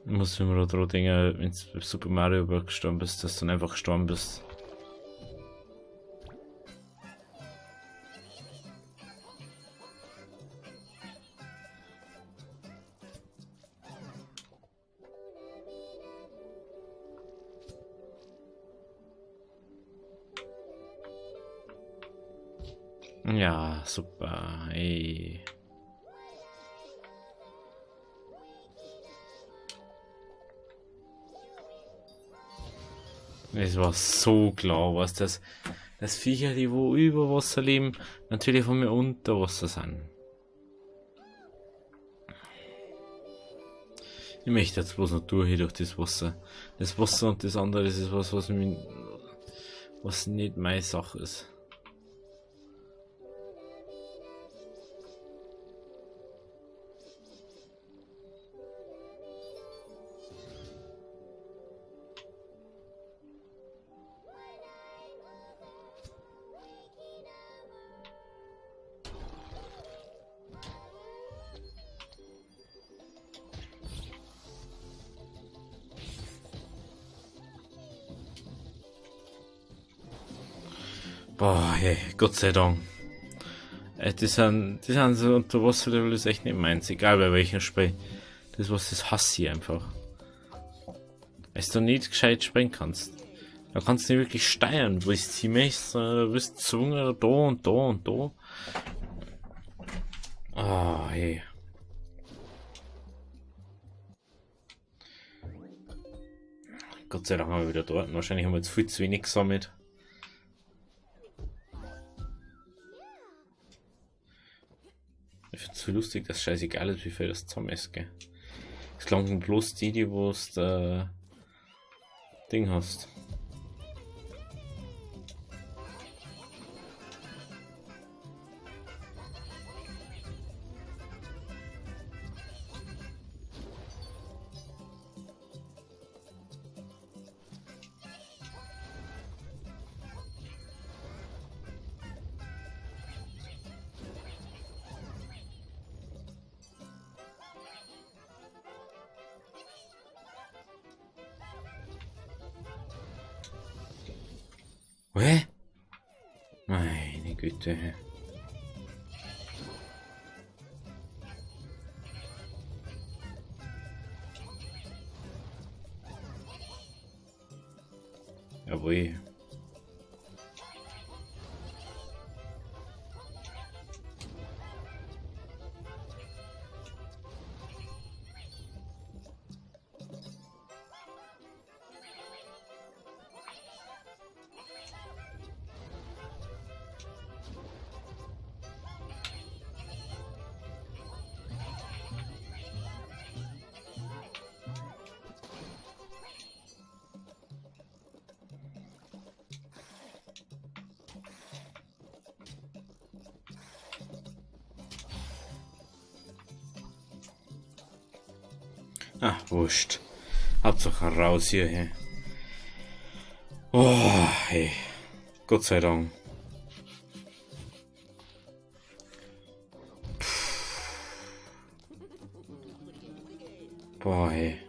Ich muss immer daran denken, wenn du bei Super Mario World gestorben bist, dass du dann einfach gestorben bist. Ja, super, ey. Es war so klar, was das Viecher, die wo über Wasser leben, natürlich von mir unter Wasser sind. Ich möchte jetzt bloß noch durch das Wasser. Das Wasser und das andere, das ist was nicht meine Sache ist. Boah, hey, Gott sei Dank. Die sind so Unterwasserlevel ist echt nicht meins, egal bei welchem Spiel. Das hasse ich einfach. Weil du nicht gescheit springen kannst. Da kannst du nicht wirklich steuern, wo es ziehen möchtest, sondern du bist gezwungen, da und da und da. Ah, hey. Gott sei Dank haben wir wieder dort. Wahrscheinlich haben wir jetzt viel zu wenig gesammelt. Ich finde es so lustig, dass scheißegal ist, wie viel das zusammen ist, gell. Es klang bloß die wo es Ding hast. Hä? Meine Güte. Jawohl. Ach, wurscht. Hauptsache raus hier, hey. Oh, hey. Gott sei Dank. Boah, hey.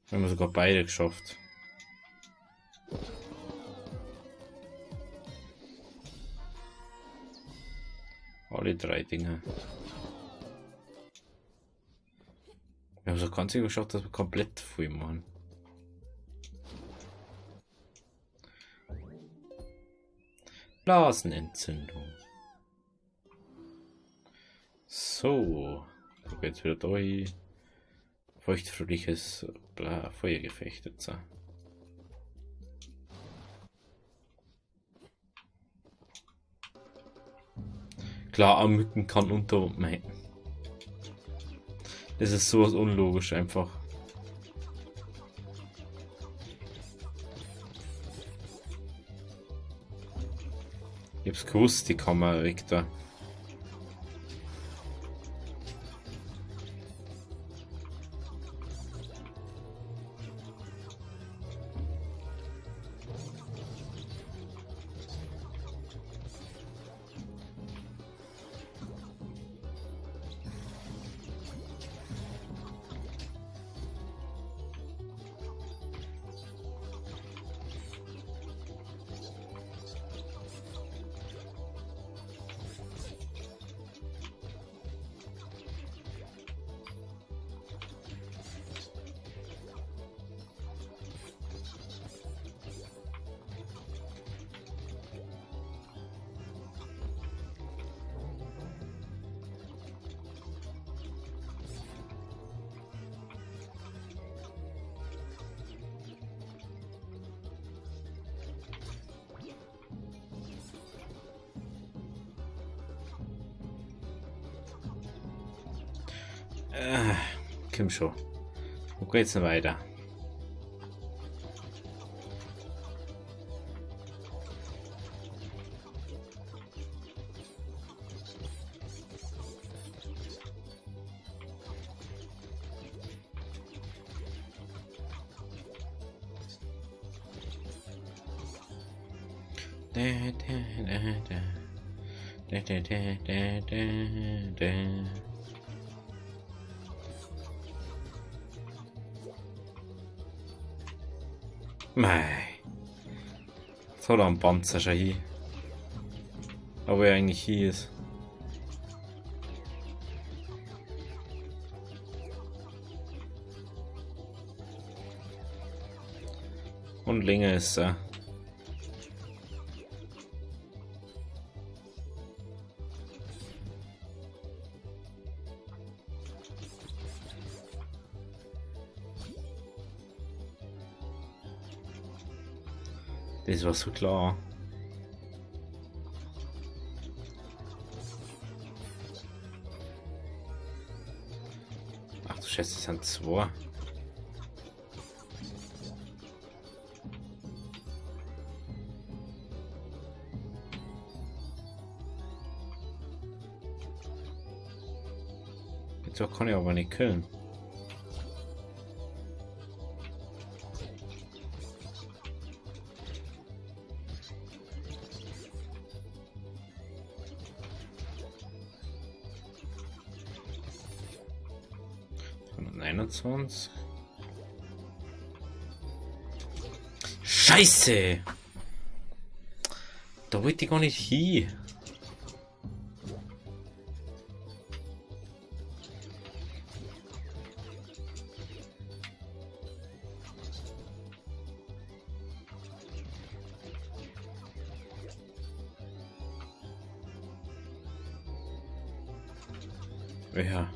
Wir haben sogar beide geschafft. Alle drei Dinge. Wir haben so ganz geschafft, dass wir komplett voll machen. Blasenentzündung. So. So geht's wieder da hin. Feuchtfröhliches Feuergefecht jetzt. Klar, am Mücken kann unter. Nein. Das ist sowas unlogisch einfach. Ich hab's gewusst, die Kamera weg da. Komm schon. Wo geht's denn weiter? Mei. So lang Panzer schon hier. Aber er eigentlich hier ist. Und länger ist er. Das war so klar. Ach du Scheiße, das sind zwei. Jetzt kann ich aber nicht killen. Scheiße! Da wollte ich gar nicht hin. Ja.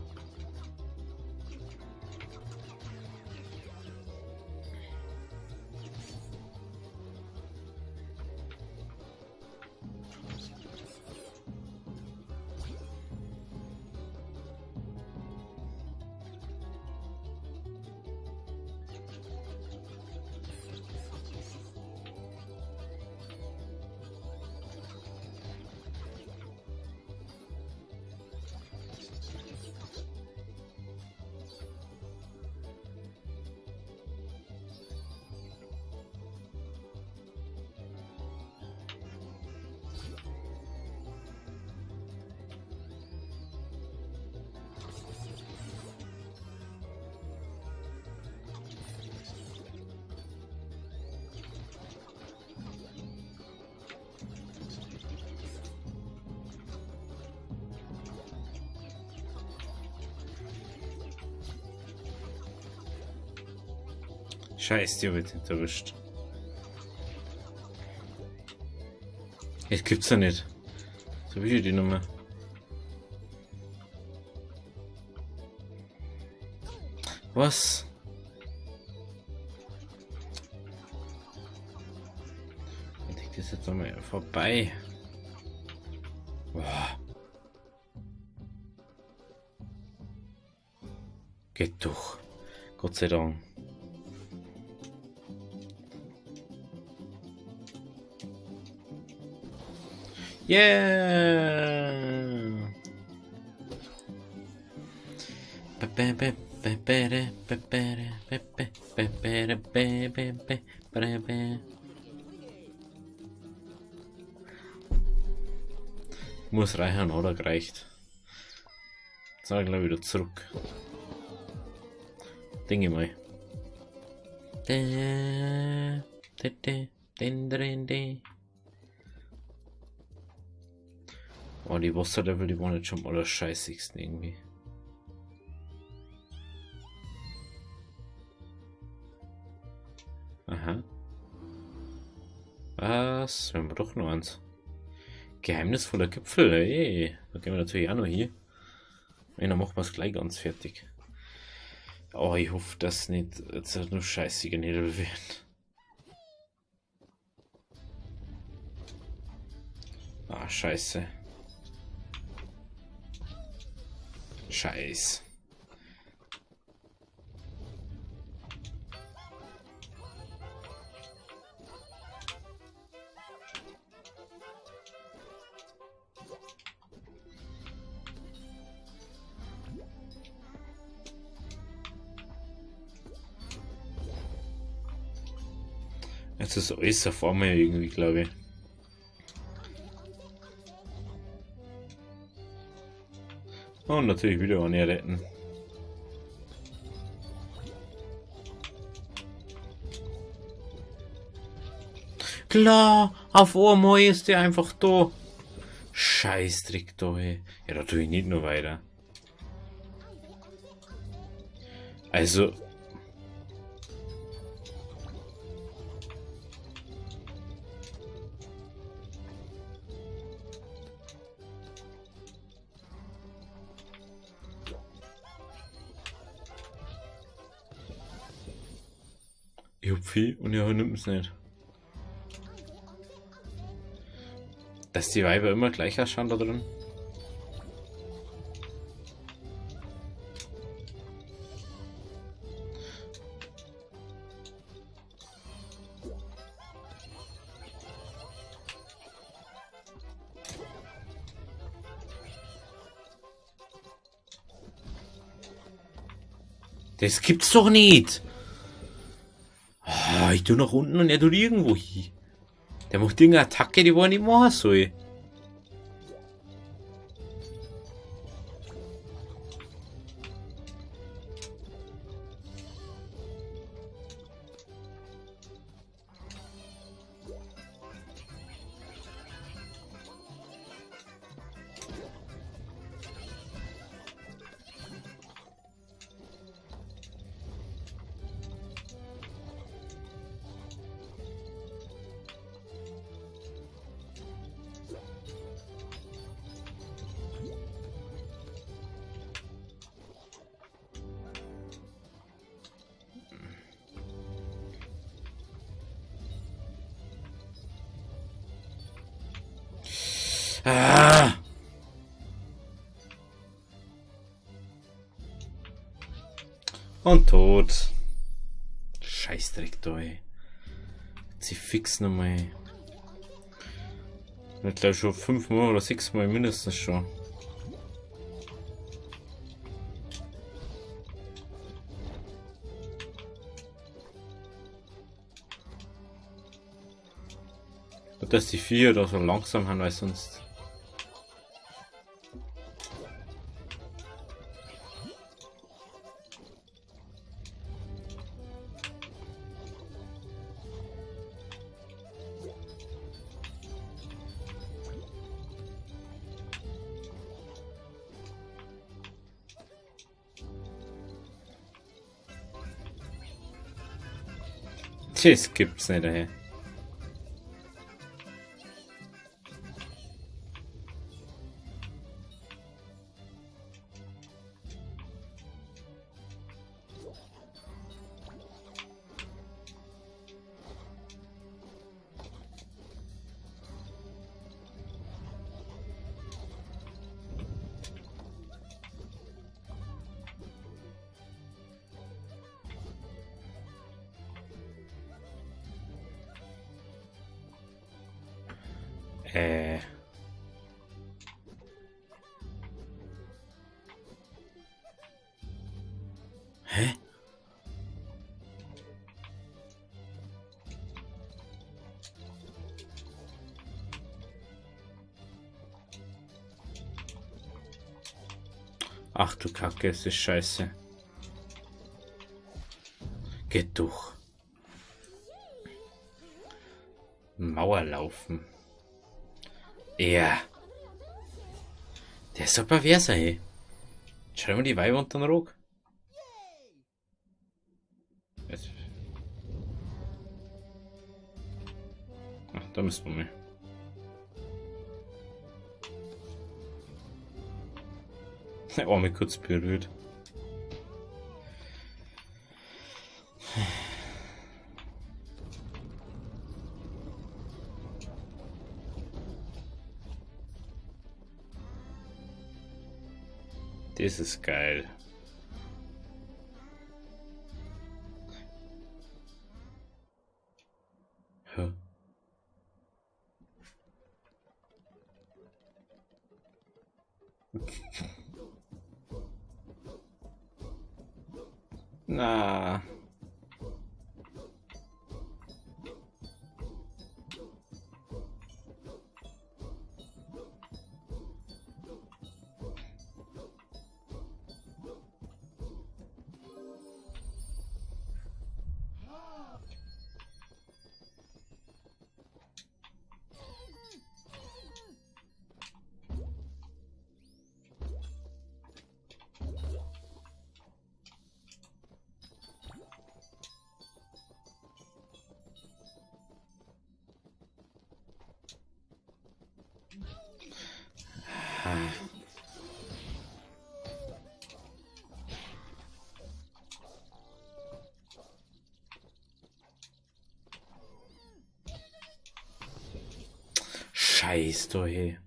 Scheiße, die wird nicht erwischt. Das gibt's ja nicht. So wie die Nummer. Was? Ich denke, das ist jetzt einmal vorbei. Boah. Geht doch. Gott sei Dank. Yeah! Muss reichen, oder? Gereicht. Jetzt sage ich gleich wieder zurück. Denke mal. Oh, die Wasserlevel, die waren jetzt schon mal das scheißigsten irgendwie. Aha. Was? Wir haben doch noch eins. Geheimnisvoller Gipfel, ey. Da gehen wir natürlich auch noch hier. Und dann machen wir es gleich ganz fertig. Oh, ich hoffe, dass nicht jetzt nur scheißige Nebel wird. Ah, scheiße. Scheiß. Es ist alles auf einmal irgendwie, glaube ich. Und natürlich wieder eine retten. Klar, auf einmal ist der einfach da. Scheißdreck da, ey. Ja, da tue ich nicht nur weiter. Also. Ich hab viel und ich nimmt es nicht. Dass die Weiber immer gleich ausschauen da drin. Das gibt's doch nicht! Ah, ich tu nach unten und er tut irgendwo hin. Der macht irgendeine Attacke, die wo er nicht machen soll. Ah! Und tot. Scheißdreck da, ey. Sie fix nochmal. Ich glaube schon 5 Mal oder 6 Mal mindestens schon. Und dass die 4 da so langsam haben, weil sonst. Das gibt's nicht, ey. Äh. Hä? Ach du Kacke, es ist scheiße. Geht durch. Mauer laufen. Ja. Der ist so pervers, ey. Schau mal die Weiber unter den Rock. Jetzt. Ach, da müssen wir mal. Der Arme kurz berührt. Das ist geil. Hä? Na. Scheiß, du, hey.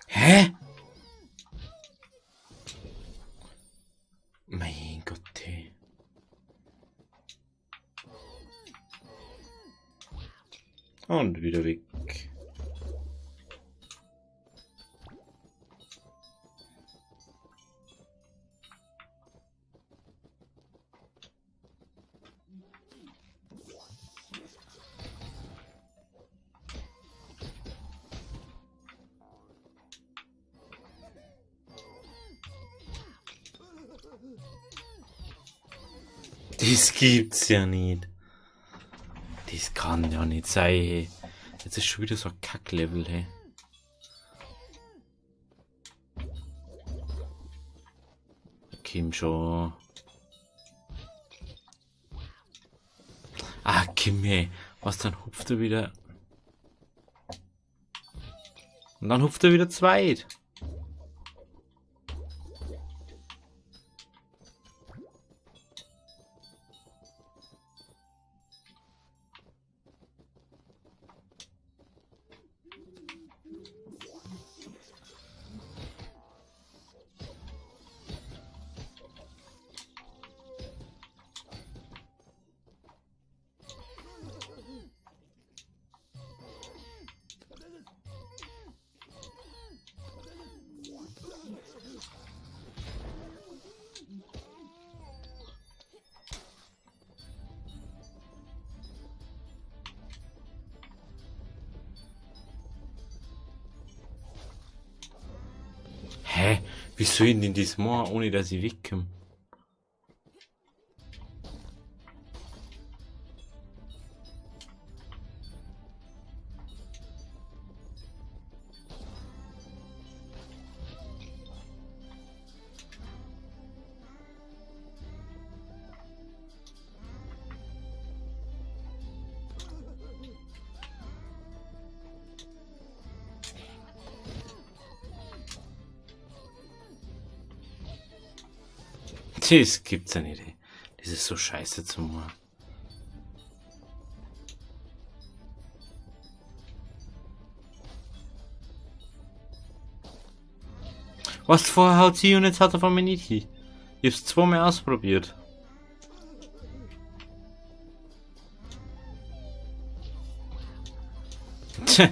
Hä? Mein Gott, hey. Und wieder weg. Das gibt's ja nicht. Das kann ja nicht sein, hey. Jetzt ist schon wieder so ein Kacklevel, hey. Kim schon. Ah, Kim, hey. Was, dann hupft er wieder. Und dann hupft er wieder zweit. Hä? Wie soll ich denn das machen, ohne dass ich wegkomme? Das gibt's ja nicht, ey. Das ist so scheiße zu machen. Was vorher haut sie und jetzt hat er von mir nicht hin. Ich hab's zweimal ausprobiert. Tja.